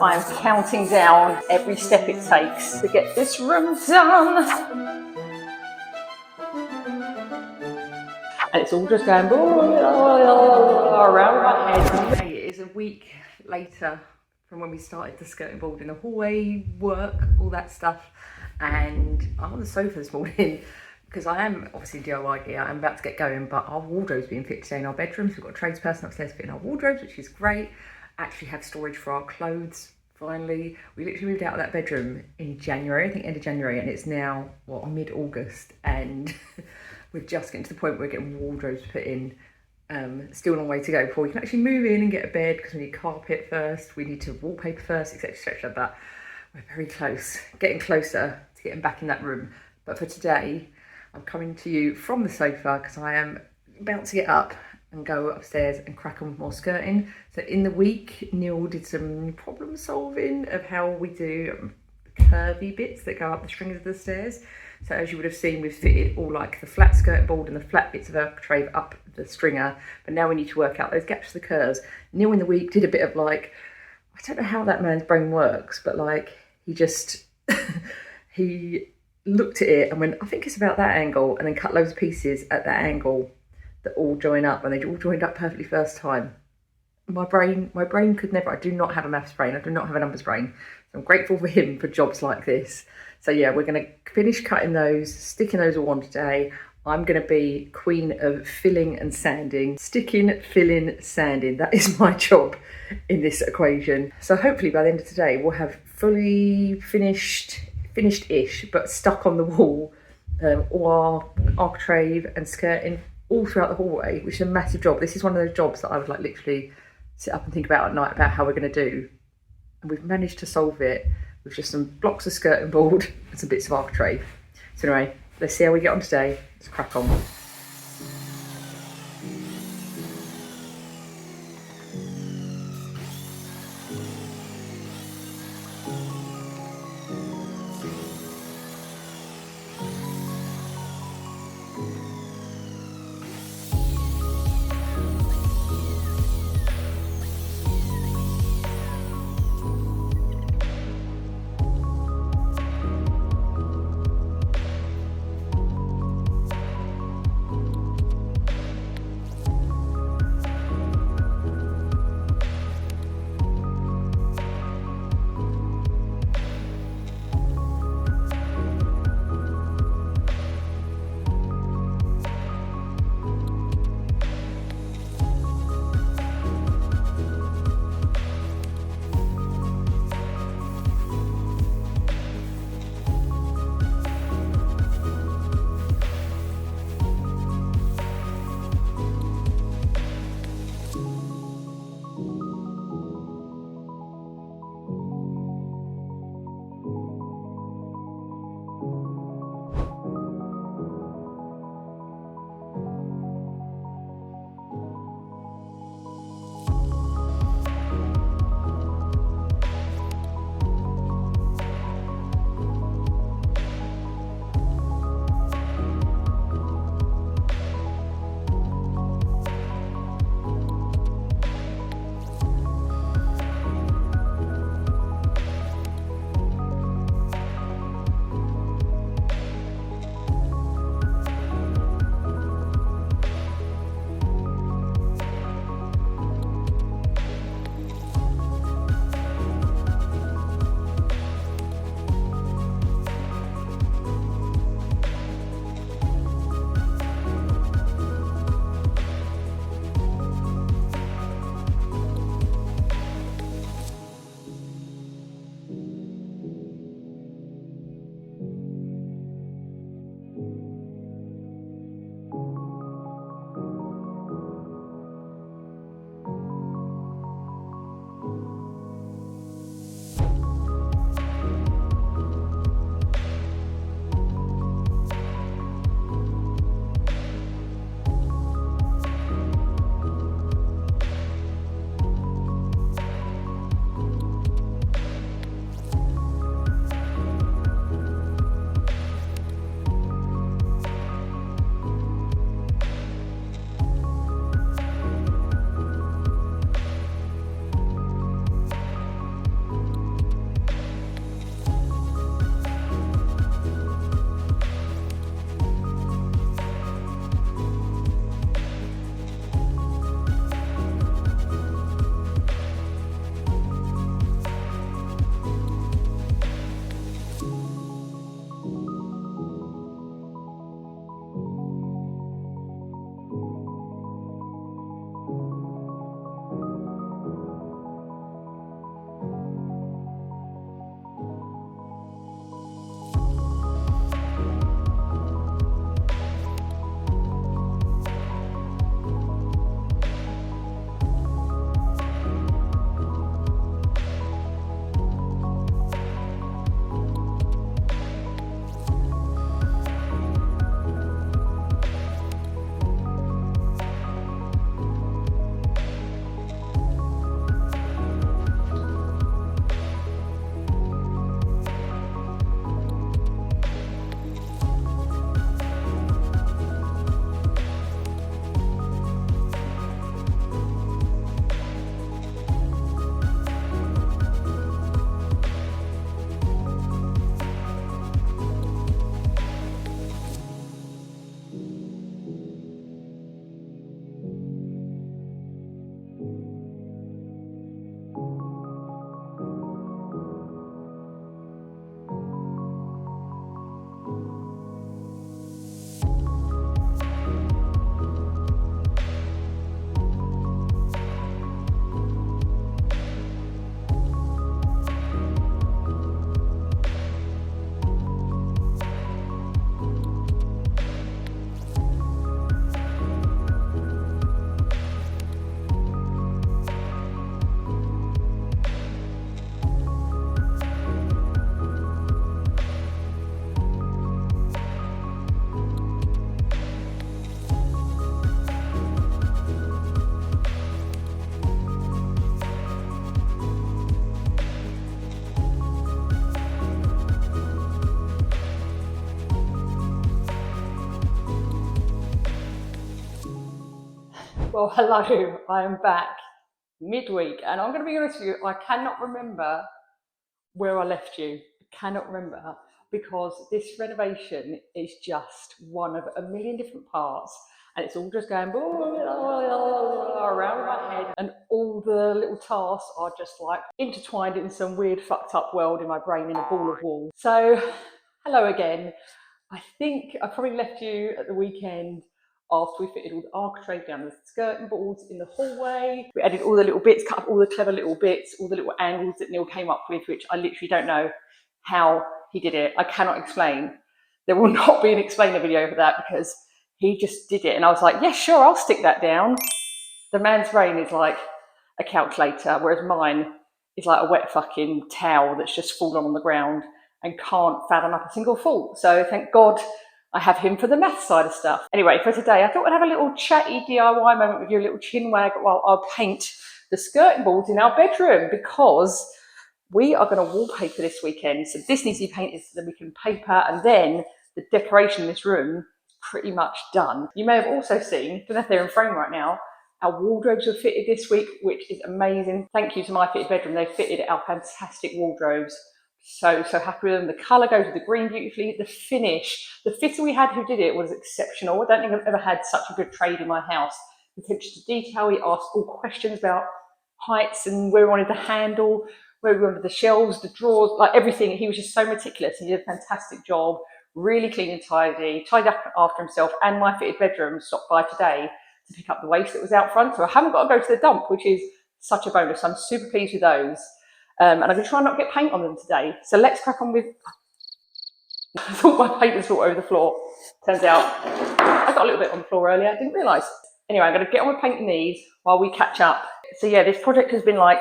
I'm counting down every step it takes to get this room done. And it's all just going around my head. Okay, it is a week later from when we started the skirting board in the hallway, work, all that stuff. And I'm on the sofa this morning because I am obviously DIY gear. I'm about to get going, but our wardrobe's being fitted today in our bedrooms. We've got a tradesperson upstairs fitting our wardrobes, which is great. Actually have storage for our clothes. Finally, we literally moved out of that bedroom in January, I think end of January, and it's now, what, mid-August, and we're just getting to the point where we're getting wardrobes put in. Still a long way to go before we can actually move in and get a bed, because we need carpet first, we need to wallpaper first, etc, etc, but we're very close, getting closer to getting back in that room. But for today, I'm coming to you from the sofa because I am about to get up and go upstairs and crack on with more skirting. So in the week, Neil did some problem solving of how we do curvy bits that go up the strings of the stairs. So as you would have seen, we've fitted all like the flat skirt board and the flat bits of architrave up the stringer, but now we need to work out those gaps for the curves. Neil in the week did a bit of like, I don't know how that man's brain works, but like he just, he looked at it and went, I think it's about that angle, and then cut loads of pieces at that angle that all join up, and they all joined up perfectly first time. My brain could never. I do not have a maths brain. I do not have a numbers brain. So I'm grateful for him for jobs like this. So yeah, we're going to finish cutting those, sticking those all on today. I'm going to be queen of filling and sanding. Sticking, filling, sanding. That is my job in this equation. So hopefully by the end of today, we'll have fully finished-ish, but stuck on the wall, all our architrave and skirting all throughout the hallway, which is a massive job. This is one of those jobs that I would like literally sit up and think about at night about how we're going to do. And we've managed to solve it with just some blocks of skirting board and some bits of architrave. So anyway, let's see how we get on today. Let's crack on. Well, hello, I am back midweek, and I'm going to be honest with you, I cannot remember where I left you. I cannot remember because this renovation is just one of a million different parts, and it's all just going around my head, and all the little tasks are just like intertwined in some weird fucked up world in my brain in a ball of wool. So, hello again. I think I probably left you at the weekend after we fitted all the architrave down the skirting boards in the hallway. We added all the little bits, cut up all the clever little bits, all the little angles that Neil came up with, which I literally don't know how he did it. I cannot explain. There will not be an explainer video for that because he just did it. And I was like, yeah, sure, I'll stick that down. The man's brain is like a calculator, whereas mine is like a wet fucking towel that's just fallen on the ground and can't fathom up a single fault. So thank God I have him for the math side of stuff. Anyway, for today, I thought I'd have a little chatty DIY moment with you, a little chin wag while I'll paint the skirting boards in our bedroom because we are going to wallpaper this weekend. So this needs to be painted so that we can paper, and then the decoration in this room is pretty much done. You may have also seen, don't know if they're in frame right now, our wardrobes were fitted this week, which is amazing. Thank you to My Fitted Bedroom. They fitted our fantastic wardrobes. So happy with them. The colour goes with the green beautifully. The finish, the fitter we had who did it was exceptional. I don't think I've ever had such a good trade in my house. The attention to detail, he asked all questions about heights and where we wanted the handle, where we wanted the shelves, the drawers, like everything. He was just so meticulous. He did a fantastic job, really clean and tidy, tidied up after himself. And My Fitted Bedroom stopped by today to pick up the waste that was out front. So I haven't got to go to the dump, which is such a bonus. I'm super pleased with those. And I'm going to try not to get paint on them today. So let's crack on with... I thought my paint was brought over the floor. Turns out I got a little bit on the floor earlier. I didn't realise. Anyway, I'm going to get on with painting these while we catch up. So yeah, this project has been like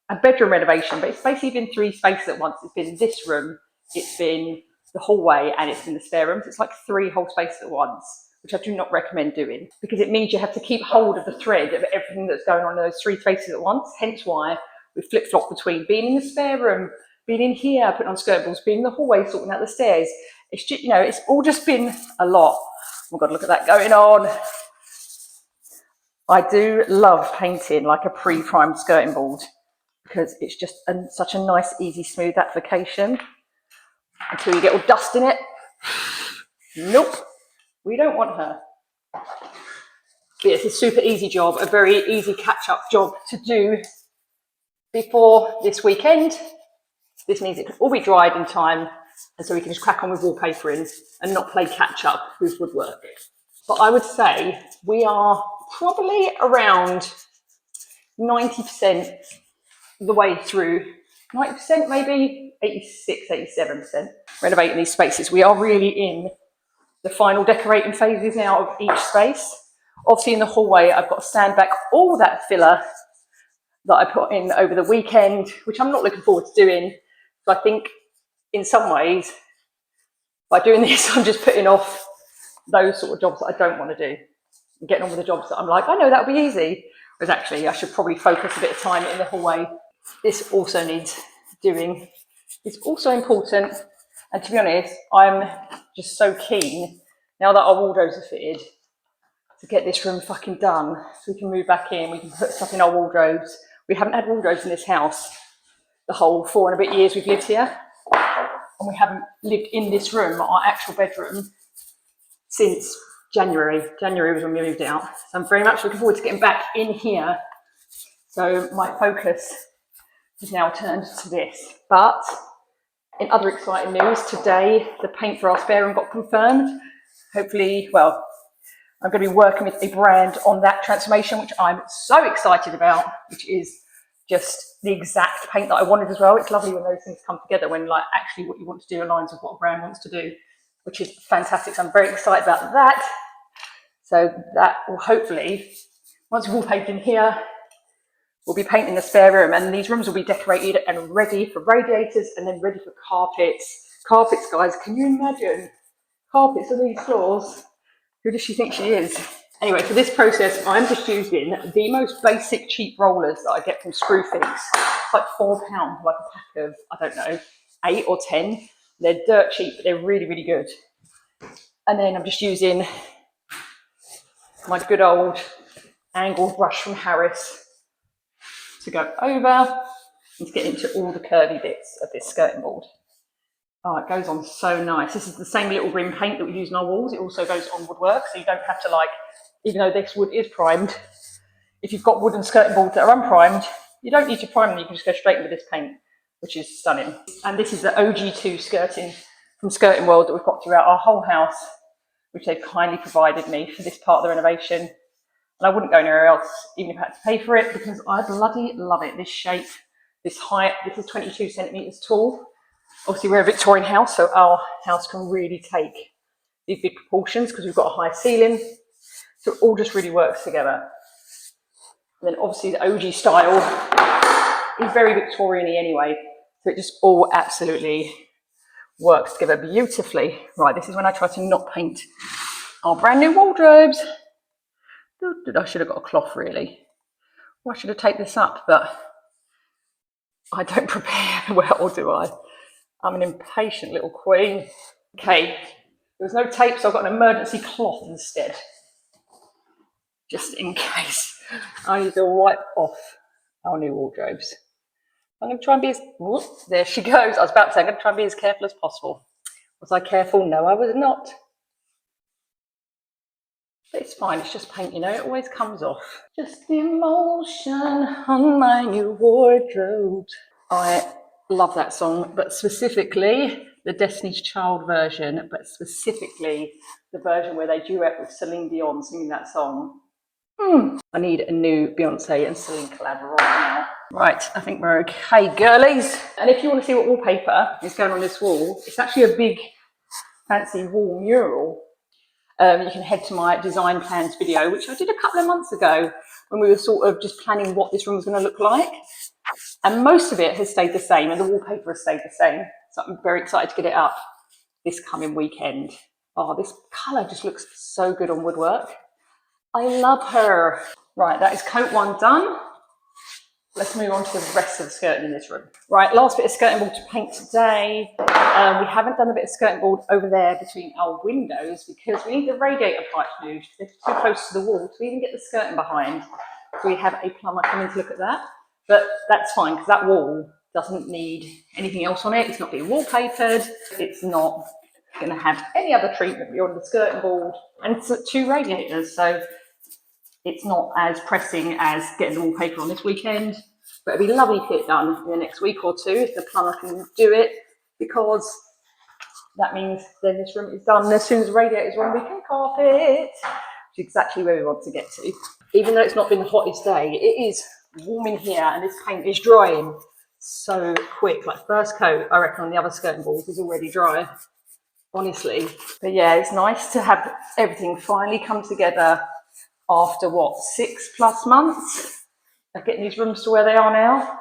a bedroom renovation, but it's basically been three spaces at once. It's been this room, it's been the hallway, and it's been the spare rooms. It's like three whole spaces at once, which I do not recommend doing because it means you have to keep hold of the thread of everything that's going on in those three spaces at once. Hence why we flip-flop between being in the spare room, being in here, putting on skirt balls, being in the hallway, sorting out the stairs. It's just, you know, it's all just been a lot. Oh God, look at that going on. I do love painting like a pre-primed skirting board because it's just such a nice, easy, smooth application until you get all dust in it. Nope, we don't want her. But it's a super easy job, a very easy catch-up job to do before this weekend. This means it can all be dried in time, and so we can just crack on with wallpapering and not play catch up with woodwork. But I would say we are probably around 90% the way through, 90% maybe, 86, 87% renovating these spaces. We are really in the final decorating phases now of each space. Obviously in the hallway, I've got to stand back all that filler that I put in over the weekend, which I'm not looking forward to doing. So I think in some ways, by doing this, I'm just putting off those sort of jobs that I don't want to do and getting on with the jobs that I'm like, I know that'll be easy. Whereas actually I should probably focus a bit of time in the hallway. This also needs doing. It's also important. And to be honest, I'm just so keen now that our wardrobes are fitted to get this room fucking done so we can move back in, we can put stuff in our wardrobes. We haven't had wardrobes in this house the whole 4 and a bit years we've lived here. And we haven't lived in this room, our actual bedroom, since January. January was when we moved out. So I'm very much looking forward to getting back in here. So my focus has now turned to this. But in other exciting news, today the paint for our spare room got confirmed. Hopefully, well, I'm going to be working with a brand on that transformation, which I'm so excited about, which is just the exact paint that I wanted as well. It's lovely when those things come together, when like actually what you want to do aligns with what a brand wants to do, which is fantastic. So I'm very excited about that. So that will hopefully, once we've all painted in here, we'll be painting the spare room, and these rooms will be decorated and ready for radiators and then ready for carpets. Carpets, guys, can you imagine? Carpets on these floors. Who does she think she is? Anyway, for this process, I'm just using the most basic cheap rollers that I get from Screwfix. It's like £4, like a pack of, I don't know, 8 or 10. They're dirt cheap, but they're really, really good. And then I'm just using my good old angled brush from Harris to go over and to get into all the curvy bits of this skirting board. Oh, it goes on so nice. This is the same little rim paint that we use on our walls. It also goes on woodwork, so you don't have to, like, even though this wood is primed, if you've got wooden skirting boards that are unprimed, you don't need to prime them, you can just go straight in with this paint, which is stunning. And this is the Ogee 2 skirting from Skirting World that we've got throughout our whole house, which they've kindly provided me for this part of the renovation. And I wouldn't go anywhere else, even if I had to pay for it, because I bloody love it. This shape, this height, this is 22 centimetres tall. Obviously, we're a Victorian house, so our house can really take these big proportions because we've got a high ceiling. So it all just really works together. And then obviously the Ogee style is very Victorian-y anyway, so it just all absolutely works together beautifully. Right, this is when I try to not paint our brand new wardrobes. I should have got a cloth really. Or I should have taped this up, but I don't prepare well, do I? I'm an impatient little queen. Okay, there was no tape, so I've got an emergency cloth instead. Just in case I need to wipe off our new wardrobes. I'm going to try and be as, whoop, there she goes. I was about to say, I'm going to try and be as careful as possible. Was I careful? No, I was not. But it's fine, it's just paint, you know, it always comes off. Just the emotion on my new wardrobes. I love that song, but specifically the Destiny's Child version, but specifically the version where they duet with Celine Dion singing that song. I need a new Beyonce and Celine collab right now. Right, I think we're okay, girlies. And if you want to see what wallpaper is going on this wall, it's actually a big, fancy wall mural. You can head to my design plans video, which I did a couple of months ago when we were sort of just planning what this room was going to look like. And most of it has stayed the same, and the wallpaper has stayed the same. So I'm very excited to get it up this coming weekend. Oh, this colour just looks so good on woodwork. I love her. Right, that is coat one done. Let's move on to the rest of the skirting in this room. Right, last bit of skirting board to paint today. We haven't done a bit of skirting board over there between our windows because we need the radiator pipes moved. They're too close to the wall to even get the skirting behind. So we have a plumber coming to look at that. But that's fine because that wall doesn't need anything else on it. It's not being wallpapered. It's not going to have any other treatment beyond the skirting board. And it's 2 radiators, so it's not as pressing as getting the wallpaper on this weekend, but it'd be lovely to get it done in the next week or 2 if the plumber can do it, because that means then this room is done. And as soon as the radiator's on, we can carpet, which is exactly where we want to get to. Even though it's not been the hottest day, it is warm in here and this paint is drying so quick. Like first coat, I reckon on the other skirting board is already dry, honestly. But yeah, it's nice to have everything finally come together after what, 6+ months of getting these rooms to where they are now.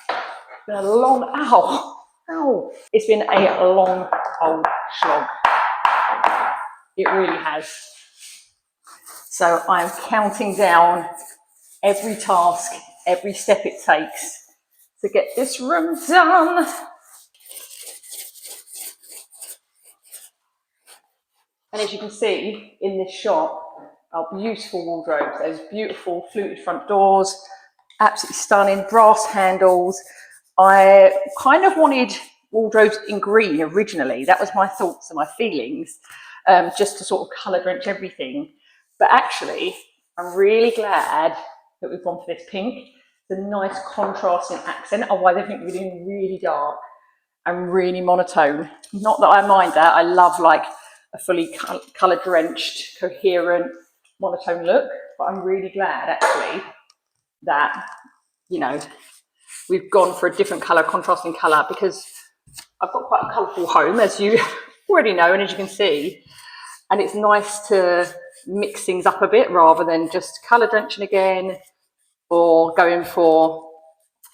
It's been a long, ow, it's been a long old slog. It really has. So I'm counting down every task, every step it takes to get this room done. And as you can see in this shot, our beautiful wardrobes, those beautiful fluted front doors, absolutely stunning, brass handles. I kind of wanted wardrobes in green originally. That was my thoughts and my feelings, just to sort of colour drench everything. But actually, I'm really glad that we've gone for this pink. It's a nice contrasting accent, otherwise I think we're doing really dark and really monotone. Not that I mind that, I love like a fully colour drenched, coherent, monotone look, but I'm really glad actually that, you know, we've gone for a different colour, contrasting colour, because I've got quite a colourful home, as you already know, and as you can see, and it's nice to mix things up a bit rather than just colour drenching again or going for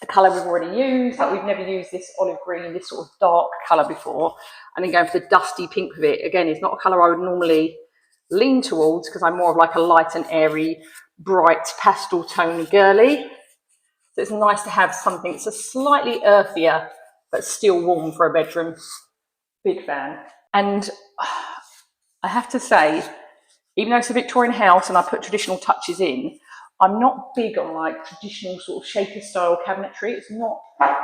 a colour we've already used. Like we've never used this olive green, this sort of dark colour before, and then going for the dusty pink with it. Again, it's not a colour I would normally lean towards because I'm more of like a light and airy, bright pastel tone girly. So it's nice to have something that's a slightly earthier, but still warm for a bedroom. Big fan. And I have to say, even though it's a Victorian house and I put traditional touches in, I'm not big on like traditional sort of shaker style cabinetry. It's not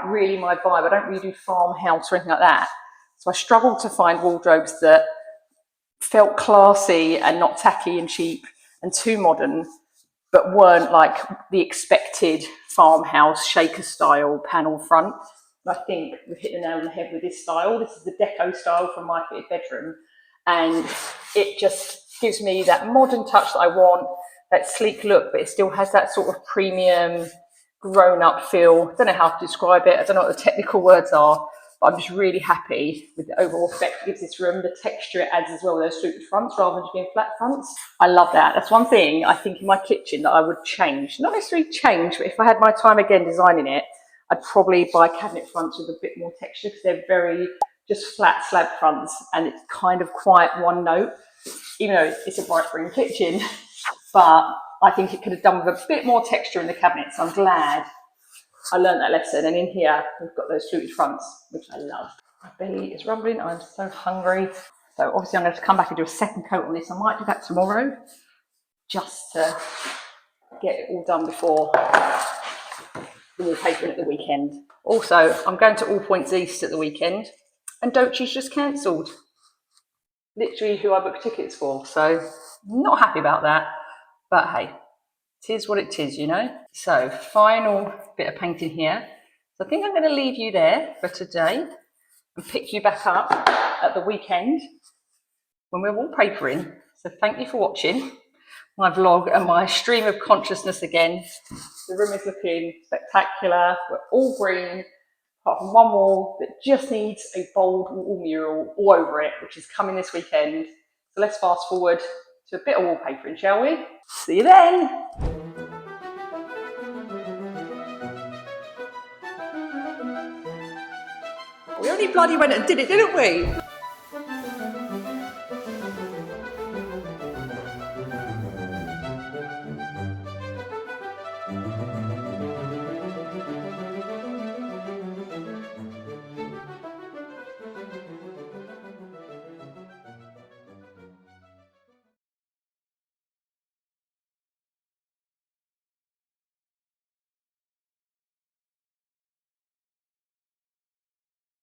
really my vibe. I don't really do farmhouse or anything like that. So I struggled to find wardrobes that felt classy and not tacky and cheap and too modern, but weren't like the expected farmhouse shaker style panel front. And I think we've hit the nail on the head with this style. This is the deco style from my fitted bedroom. And it just gives me that modern touch that I want, that sleek look, but it still has that sort of premium, grown-up feel. I don't know how to describe it. I don't know what the technical words are, but I'm just really happy with the overall effect it gives this room, the texture it adds as well, those fluted fronts rather than just being flat fronts. I love that. That's one thing I think in my kitchen that I would change. Not necessarily change, but if I had my time again designing it, I'd probably buy cabinet fronts with a bit more texture because they're very just flat slab fronts and it's kind of quite one note, even though it's a bright green kitchen. But I think it could have done with a bit more texture in the cabinet. So I'm glad I learned that lesson. And in here, we've got those fluted fronts, which I love. My belly is rumbling. I'm so hungry. So obviously I'm going to come back and do a second coat on this. I might do that tomorrow just to get it all done before the wallpaper at the weekend. Also, I'm going to All Points East at the weekend and Dochi's just cancelled. Literally who I booked tickets for. So not happy about that. But hey, tis what it is, you know. So final bit of painting here. So I think I'm going to leave you there for today and pick you back up at the weekend when we're wallpapering. So thank you for watching my vlog and my stream of consciousness again. The room is looking spectacular. We're all green, apart from one wall that just needs a bold wall mural all over it, which is coming this weekend. So let's fast forward to a bit of wallpapering, shall we? See you then. We only bloody went and did it, didn't we?